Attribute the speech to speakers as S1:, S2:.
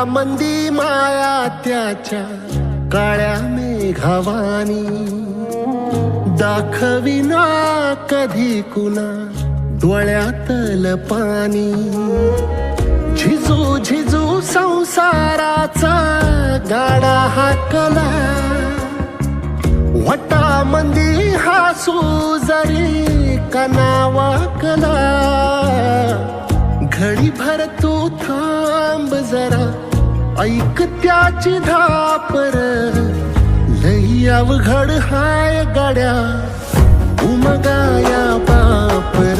S1: मंदी माया त्याच्या काळ्या मेघावानी, दाखविना कधी कुणा डोळ्यातल पाणी. झिजू झिजू संसाराचा गाडा हाकला, वटामंदी हासू जरी कना वाकला. घडी भर तू थांब जरा, ऐक त्याची धापर, लई अवघड हाय गड्या उमगाया बापर.